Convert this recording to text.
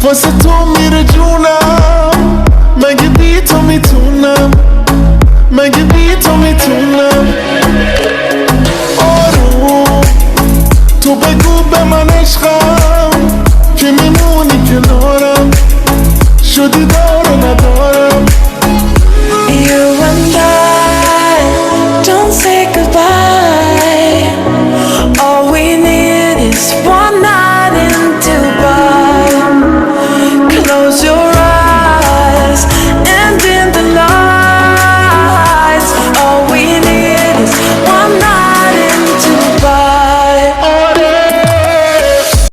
واسه تو میره جونم، مگه بی تو میتونم، مگه بی تو میتونم. آروم تو بگو به من عشقم،